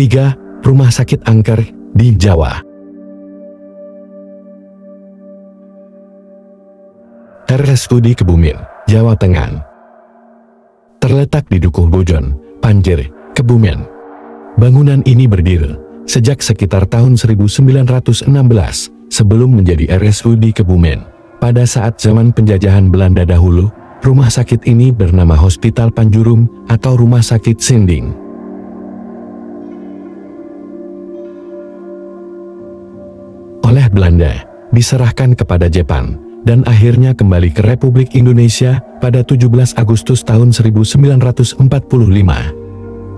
3. Rumah Sakit Angker di Jawa. RSUD Kebumen, Jawa Tengah. Terletak di Dukuh Bojon, Panjer, Kebumen. Bangunan ini berdiri sejak sekitar tahun 1916 sebelum menjadi RSUD Kebumen. Pada saat zaman penjajahan Belanda dahulu, rumah sakit ini bernama Hospital Panjurum atau Rumah Sakit Sinding. Oleh Belanda, diserahkan kepada Jepang, dan akhirnya kembali ke Republik Indonesia pada 17 Agustus tahun 1945.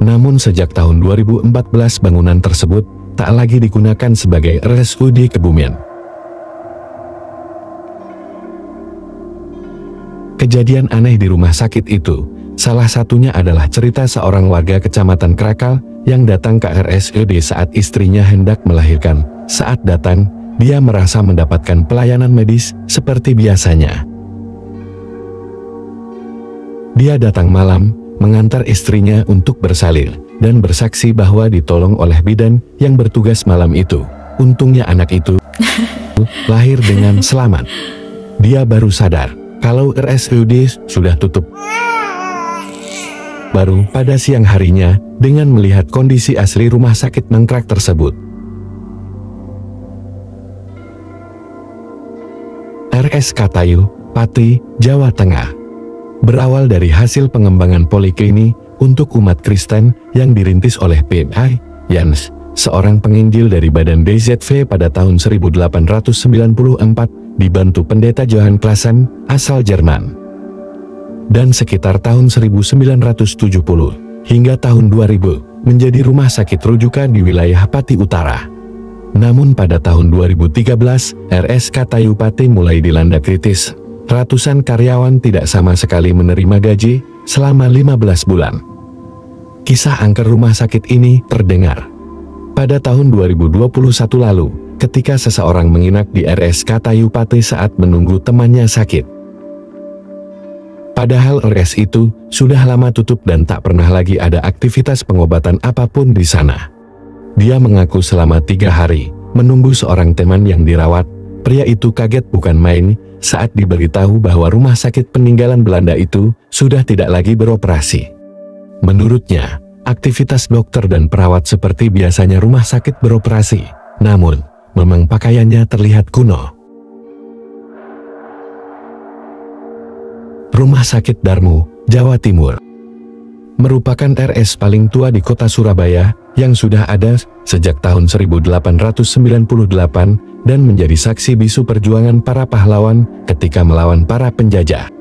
Namun sejak tahun 2014 bangunan tersebut tak lagi digunakan sebagai RSUD Kebumen. Kejadian aneh di rumah sakit itu, salah satunya adalah cerita seorang warga Kecamatan Krakal yang datang ke RSUD saat istrinya hendak melahirkan. Saat datang, dia merasa mendapatkan pelayanan medis seperti biasanya. Dia datang malam, mengantar istrinya untuk bersalin, dan bersaksi bahwa ditolong oleh bidan yang bertugas malam itu. Untungnya anak itu lahir dengan selamat. Dia baru sadar kalau RSUD sudah tutup. Baru pada siang harinya, dengan melihat kondisi asli rumah sakit mangkrak tersebut. RS Katayu, Pati, Jawa Tengah. Berawal dari hasil pengembangan poliklinik untuk umat Kristen yang dirintis oleh P.I. Jans, seorang penginjil dari Badan DZV pada tahun 1894, dibantu pendeta Johann Claassen, asal Jerman. Dan sekitar tahun 1970 hingga tahun 2000 menjadi rumah sakit rujukan di wilayah Pati Utara. Namun pada tahun 2013, RS Katayu Pati mulai dilanda kritis. Ratusan karyawan tidak sama sekali menerima gaji selama 15 bulan. Kisah angker rumah sakit ini terdengar pada tahun 2021 lalu, ketika seseorang menginap di RS Katayu Pati saat menunggu temannya sakit. Padahal RS itu sudah lama tutup dan tak pernah lagi ada aktivitas pengobatan apapun di sana. Dia mengaku selama 3 hari menunggu seorang teman yang dirawat. Pria itu kaget bukan main saat diberitahu bahwa rumah sakit peninggalan Belanda itu sudah tidak lagi beroperasi. Menurutnya, aktivitas dokter dan perawat seperti biasanya rumah sakit beroperasi, namun memang pakaiannya terlihat kuno. Rumah Sakit Darmo, Jawa Timur, merupakan RS paling tua di kota Surabaya yang sudah ada sejak tahun 1898 dan menjadi saksi bisu perjuangan para pahlawan ketika melawan para penjajah.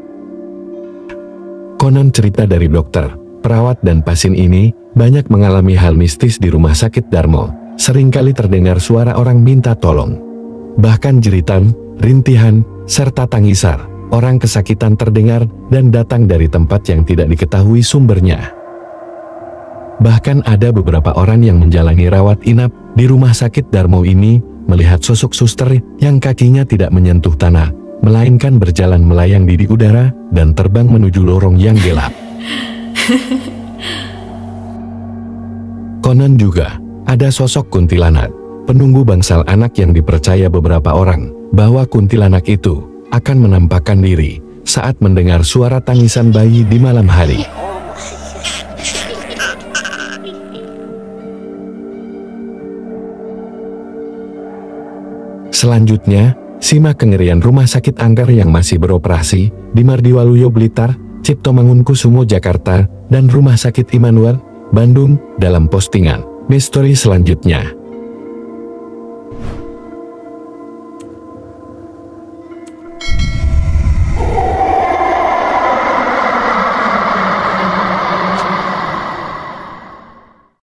Konon cerita dari dokter, perawat dan pasien ini banyak mengalami hal mistis di Rumah Sakit Darmo. Seringkali terdengar suara orang minta tolong. Bahkan jeritan, rintihan, serta tangisan orang kesakitan terdengar dan datang dari tempat yang tidak diketahui sumbernya. Bahkan ada beberapa orang yang menjalani rawat inap di Rumah Sakit Darmo ini melihat sosok suster yang kakinya tidak menyentuh tanah, melainkan berjalan melayang di udara dan terbang menuju lorong yang gelap. Konon juga ada sosok kuntilanak, penunggu bangsal anak yang dipercaya beberapa orang bahwa kuntilanak itu akan menampakkan diri saat mendengar suara tangisan bayi di malam hari. Selanjutnya, simak kengerian rumah sakit angker yang masih beroperasi di Mardiwaluyo Blitar, Ciptomangunkusumo Jakarta, dan Rumah Sakit Immanuel, Bandung, dalam postingan Misteri selanjutnya.